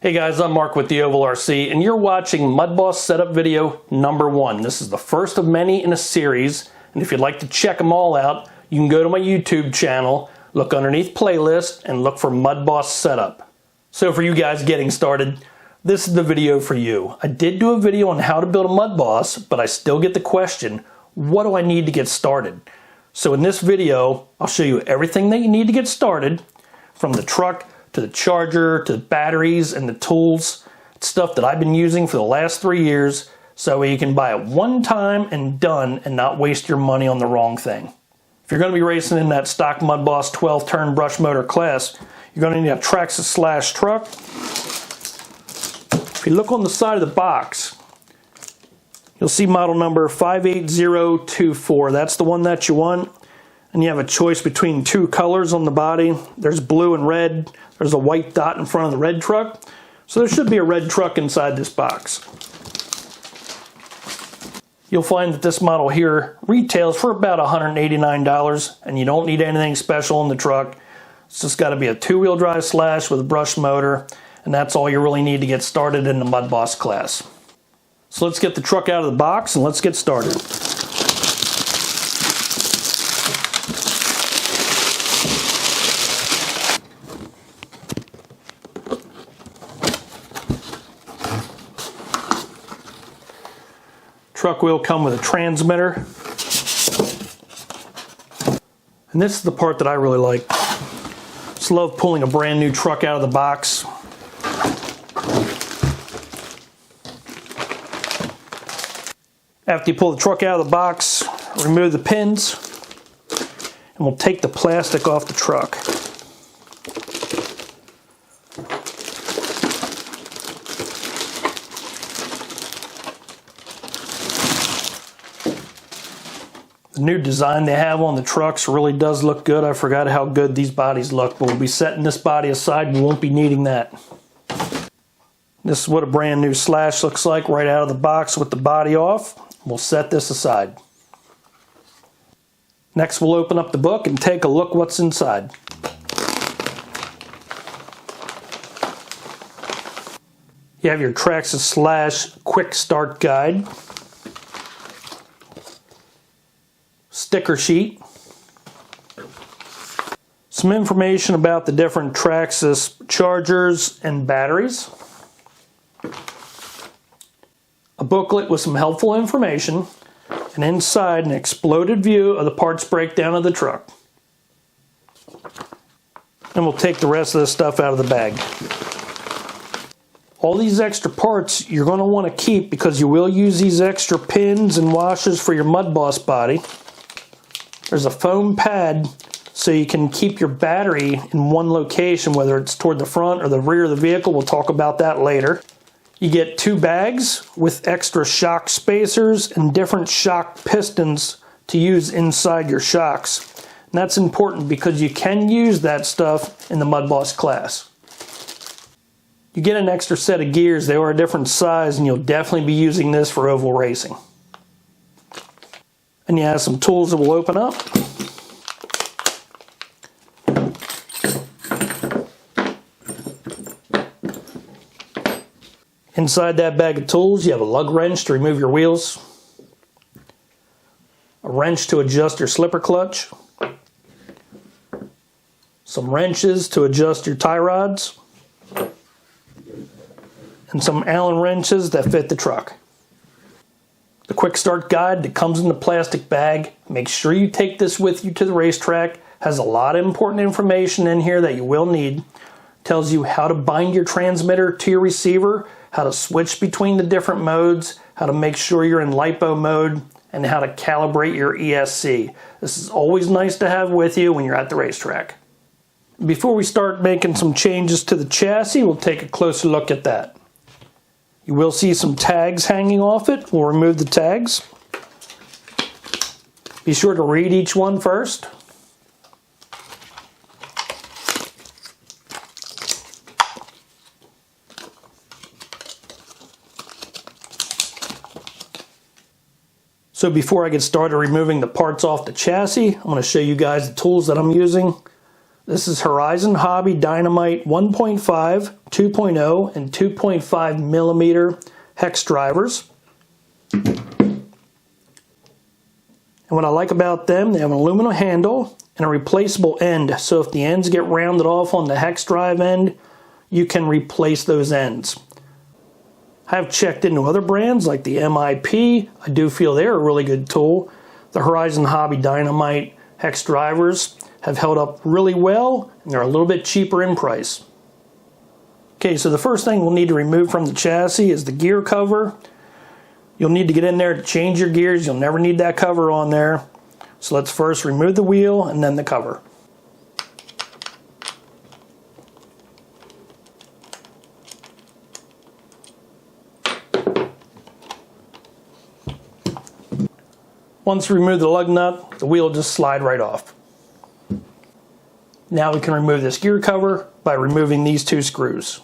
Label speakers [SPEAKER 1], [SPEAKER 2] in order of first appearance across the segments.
[SPEAKER 1] Hey guys, I'm Mark with the JbodyRC, and you're watching Mudboss Setup video number 1. This is the first of many in a series, and if you'd like to check them all out, you can go to my YouTube channel, look underneath playlist, and look for Mudboss Setup. So for you guys getting started, this is the video for you. I did do a video on how to build a Mudboss, but I still get the question, what do I need to get started? So in this video, I'll show you everything that you need to get started, from the truck to the charger, to the batteries and the tools. It's stuff that I've been using for the last 3 years, so you can buy it one time and done and not waste your money on the wrong thing. If you're going to be racing in that stock Mudboss 12-turn brush motor class, you're going to need a Traxxas Slash truck. If you look on the side of the box, you'll see model number 58024. That's the one that you want. And you have a choice between two colors on the body. There's blue and red. There's a white dot in front of the red truck. So there should be a red truck inside this box. You'll find that this model here retails for about $189, and you don't need anything special in the truck. It's just got to be a 2-wheel drive Slash with a brush motor, and that's all you really need to get started in the Mudboss class. So let's get the truck out of the box and let's get started. Truck will come with a transmitter. And this is the part that I really like. Just love pulling a brand new truck out of the box. After you pull the truck out of the box, remove the pins, and we'll take the plastic off the truck. The new design they have on the trucks really does look good. I forgot how good these bodies look, but we'll be setting this body aside. We won't be needing that. This is what a brand new Slash looks like right out of the box with the body off. We'll set this aside. Next, we'll open up the book and take a look what's inside. You have your Traxxas Slash Quick Start Guide, sticker sheet, some information about the different Traxxas chargers and batteries, a booklet with some helpful information, and inside an exploded view of the parts breakdown of the truck. And we'll take the rest of the stuff out of the bag. All these extra parts you're going to want to keep because you will use these extra pins and washers for your Mudboss body. There's a foam pad so you can keep your battery in one location, whether it's toward the front or the rear of the vehicle. We'll talk about that later. You get 2 bags with extra shock spacers and different shock pistons to use inside your shocks. And that's important because you can use that stuff in the Mudboss class. You get an extra set of gears. They are a different size, and you'll definitely be using this for oval racing. And you have some tools that will open up. Inside that bag of tools, you have a lug wrench to remove your wheels, a wrench to adjust your slipper clutch, some wrenches to adjust your tie rods, and some Allen wrenches that fit the truck. The quick start guide that comes in the plastic bag, make sure you take this with you to the racetrack, has a lot of important information in here that you will need. Tells you how to bind your transmitter to your receiver, how to switch between the different modes, how to make sure you're in Lipo mode, and how to calibrate your ESC. This is always nice to have with you when you're at the racetrack. Before we start making some changes to the chassis, we'll take a closer look at that. You will see some tags hanging off it. We'll remove the tags. Be sure to read each one first. So before I get started removing the parts off the chassis, I'm going to show you guys the tools that I'm using. This is Horizon Hobby Dynamite 1.5 2.0 and 2.5 millimeter hex drivers. And what I like about them, they have an aluminum handle and a replaceable end. So if the ends get rounded off on the hex drive end, you can replace those ends. I have checked into other brands like the MIP. I do feel they're a really good tool. The Horizon Hobby Dynamite hex drivers have held up really well, and they're a little bit cheaper in price. Okay, so the first thing we'll need to remove from the chassis is the gear cover. You'll need to get in there to change your gears. You'll never need that cover on there. So let's first remove the wheel and then the cover. Once we remove the lug nut, the wheel will just slide right off. Now we can remove this gear cover by removing these two screws.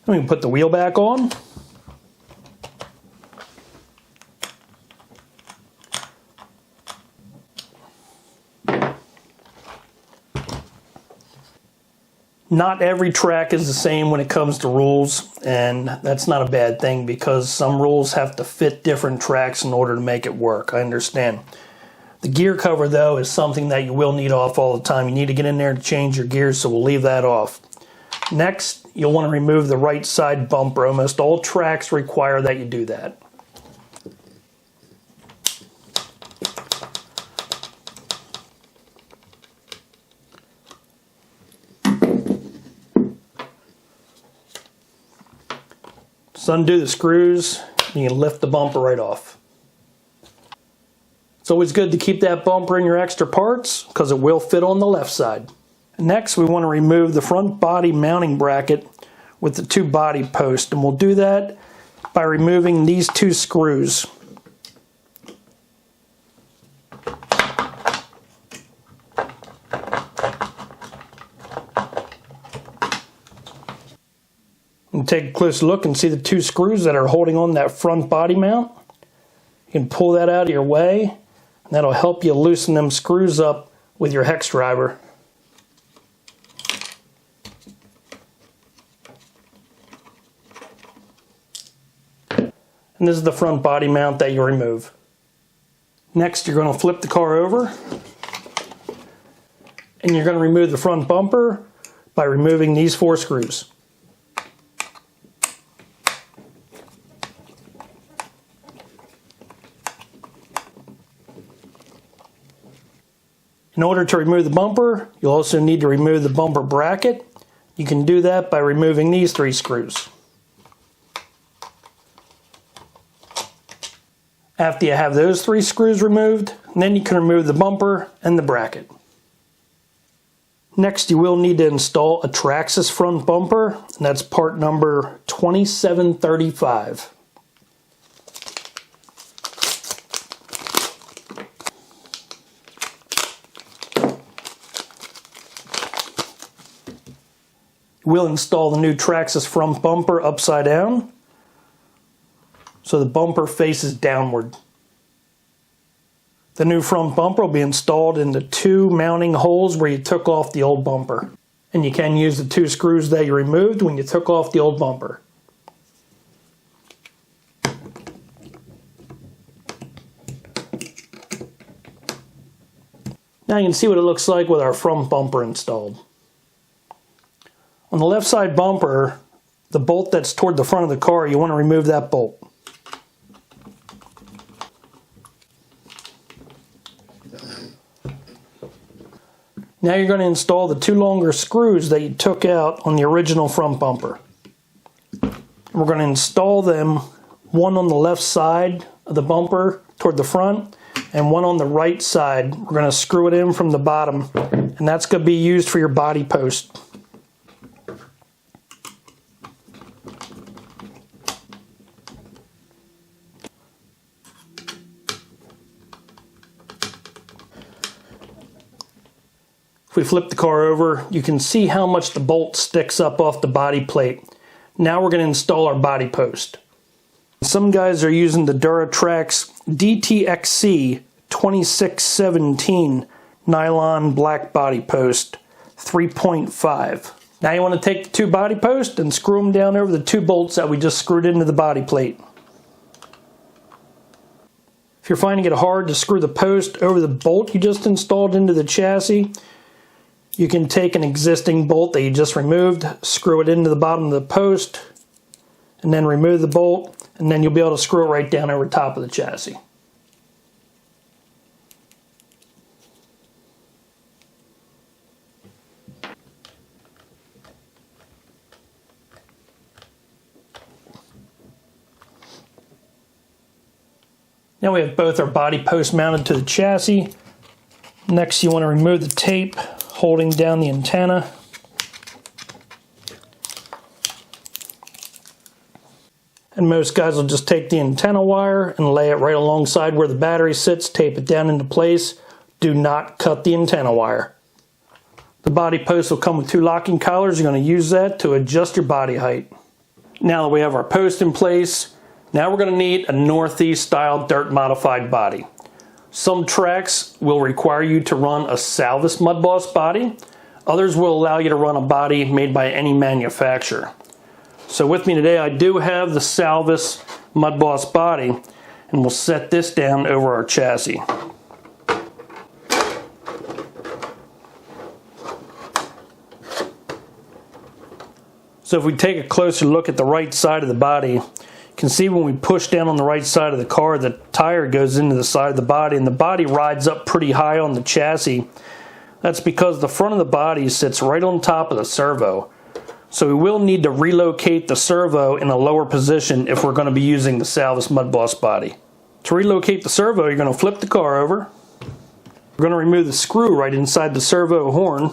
[SPEAKER 1] We can put the wheel back on. Not every track is the same when it comes to rules, and that's not a bad thing because some rules have to fit different tracks in order to make it work. I understand. The gear cover, though, is something that you will need off all the time. You need to get in there to change your gears, so we'll leave that off. Next, you'll want to remove the right side bumper. Almost all tracks require that you do that. Just undo the screws, and you can lift the bumper right off. It's always good to keep that bumper in your extra parts because it will fit on the left side. Next, we want to remove the front body mounting bracket with the two body posts, and we'll do that by removing these two screws. And take a close look and see the two screws that are holding on that front body mount. You can pull that out of your way, and that'll help you loosen them screws up with your hex driver. And this is the front body mount that you remove. Next, you're going to flip the car over, and you're going to remove the front bumper by removing these four screws. In order to remove the bumper, you'll also need to remove the bumper bracket. You can do that by removing these three screws. After you have those three screws removed, then you can remove the bumper and the bracket. Next, you will need to install a Traxxas front bumper, and that's part number 2735. We'll install the new Traxxas front bumper upside down, so the bumper faces downward. The new front bumper will be installed in the two mounting holes where you took off the old bumper. And you can use the two screws that you removed when you took off the old bumper. Now you can see what it looks like with our front bumper installed. On the left side bumper, the bolt that's toward the front of the car, you want to remove that bolt. Now you're going to install the two longer screws that you took out on the original front bumper. We're going to install them, one on the left side of the bumper toward the front, and one on the right side. We're going to screw it in from the bottom, and that's going to be used for your body post. If we flip the car over, you can see how much the bolt sticks up off the body plate. Now we're going to install our body post. Some guys are using the Duratrax DTXC 2617 nylon black body post 3.5. Now you want to take the two body posts and screw them down over the two bolts that we just screwed into the body plate. If you're finding it hard to screw the post over the bolt you just installed into the chassis, you can take an existing bolt that you just removed, screw it into the bottom of the post, and then remove the bolt, and then you'll be able to screw it right down over top of the chassis. Now we have both our body posts mounted to the chassis. Next, you want to remove the tape holding down the antenna. And most guys will just take the antenna wire and lay it right alongside where the battery sits, tape it down into place. Do not cut the antenna wire. The body post will come with two locking collars. You're going to use that to adjust your body height. Now that we have our post in place, now we're going to need a Northeast style dirt modified body. Some tracks will require you to run a Salvas Mudboss body. Others will allow you to run a body made by any manufacturer. So with me today I do have the Salvas Mudboss body, and we'll set this down over our chassis. So if we take a closer look at the right side of the body, you can see when we push down on the right side of the car, the tire goes into the side of the body and the body rides up pretty high on the chassis. That's because the front of the body sits right on top of the servo. So we will need to relocate the servo in a lower position if we're going to be using the Salvas Mudboss body. To relocate the servo, you're going to flip the car over. We're going to remove the screw right inside the servo horn.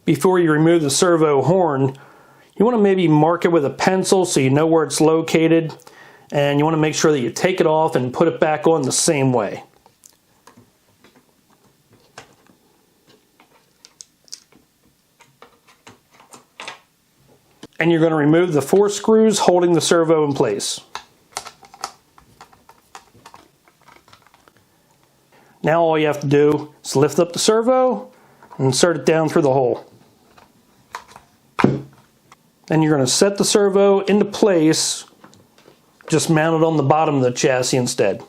[SPEAKER 1] Before you remove the servo horn, you want to maybe mark it with a pencil so you know where it's located, and you want to make sure that you take it off and put it back on the same way. And you're going to remove the 4 screws holding the servo in place. Now all you have to do is lift up the servo and insert it down through the hole. Then you're going to set the servo into place, just mount it on the bottom of the chassis instead.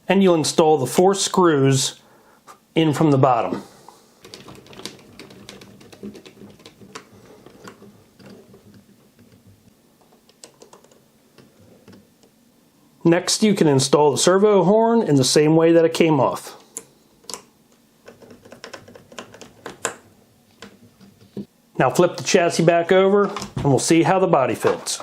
[SPEAKER 1] And you'll install the 4 screws in from the bottom. Next, you can install the servo horn in the same way that it came off. Now flip the chassis back over and we'll see how the body fits.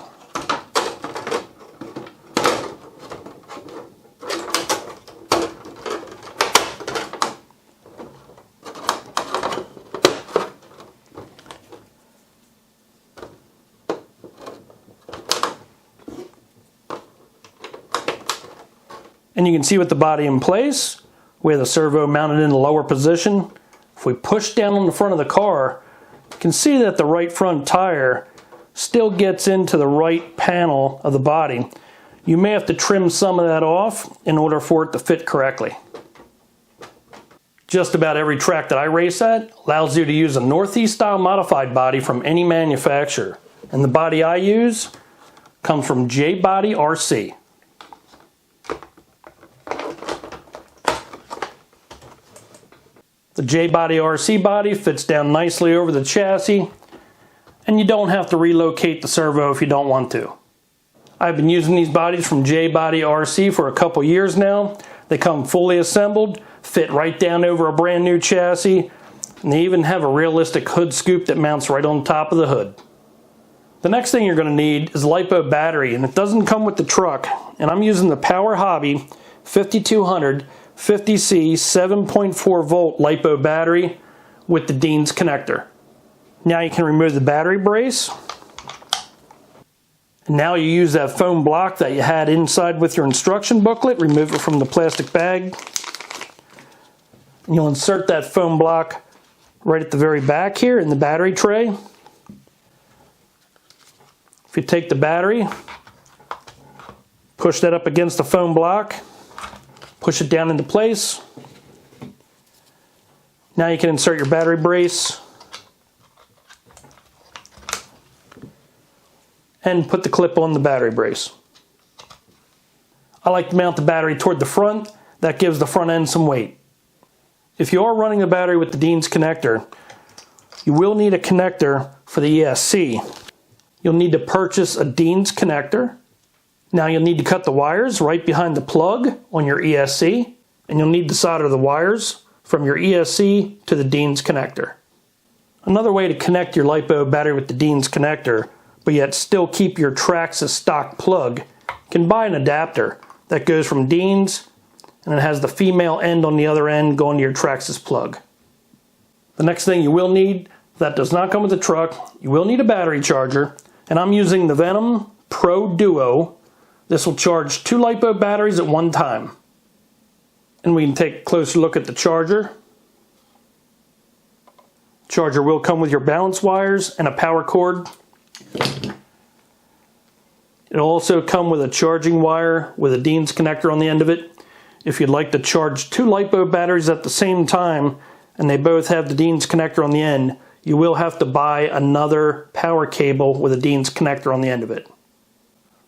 [SPEAKER 1] And you can see with the body in place, we have the servo mounted in the lower position. If we push down on the front of the car, you can see that the right front tire still gets into the right panel of the body. You may have to trim some of that off in order for it to fit correctly. Just about every track that I race at allows you to use a Northeast style modified body from any manufacturer. And the body I use comes from JbodyRC. The JbodyRC body fits down nicely over the chassis, and you don't have to relocate the servo if you don't want to. I've been using these bodies from JbodyRC for a couple years now. They come fully assembled, fit right down over a brand new chassis, and they even have a realistic hood scoop that mounts right on top of the hood. The next thing you're going to need is a Lipo battery, and it doesn't come with the truck, and I'm using the Power Hobby 5200 50C 7.4 volt Lipo battery with the Dean's connector. Now you can remove the battery brace. And now you use that foam block that you had inside with your instruction booklet. Remove it from the plastic bag. And you'll insert that foam block right at the very back here in the battery tray. If you take the battery, push that up against the foam block, push it down into place. Now you can insert your battery brace and put the clip on the battery brace. I like to mount the battery toward the front. That gives the front end some weight. If you are running the battery with the Dean's connector, you will need a connector for the ESC. You'll need to purchase a Dean's connector. Now you'll need to cut the wires right behind the plug on your ESC, and you'll need to solder the wires from your ESC to the Dean's connector. Another way to connect your Lipo battery with the Dean's connector, but yet still keep your Traxxas stock plug, you can buy an adapter that goes from Dean's and it has the female end on the other end going to your Traxxas plug. The next thing you will need, that does not come with the truck, you will need a battery charger, and I'm using the Venom Pro Duo. This will charge 2 Lipo batteries at one time. And we can take a closer look at the charger. Charger will come with your balance wires and a power cord. It'll also come with a charging wire with a Dean's connector on the end of it. If you'd like to charge 2 Lipo batteries at the same time and they both have the Dean's connector on the end, you will have to buy another power cable with a Dean's connector on the end of it.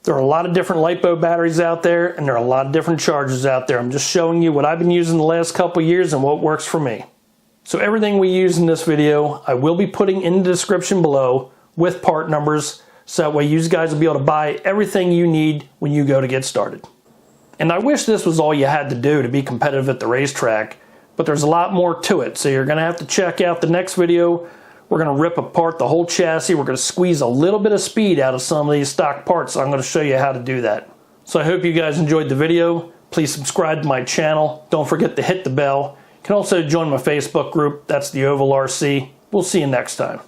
[SPEAKER 1] There are a lot of different Lipo batteries out there and there are a lot of different chargers out there. I'm just showing you what I've been using the last couple years and what works for me. So everything we use in this video I will be putting in the description below with part numbers, so that way you guys will be able to buy everything you need when you go to get started. And I wish this was all you had to do to be competitive at the racetrack, but there's a lot more to it, so you're going to have to check out the next video. We're going to rip apart the whole chassis. We're going to squeeze a little bit of speed out of some of these stock parts, so I'm going to show you how to do that. So I hope you guys enjoyed the video. Please subscribe to my channel. Don't forget to hit the bell. You can also join my Facebook group. That's the JbodyRC. We'll see you next time.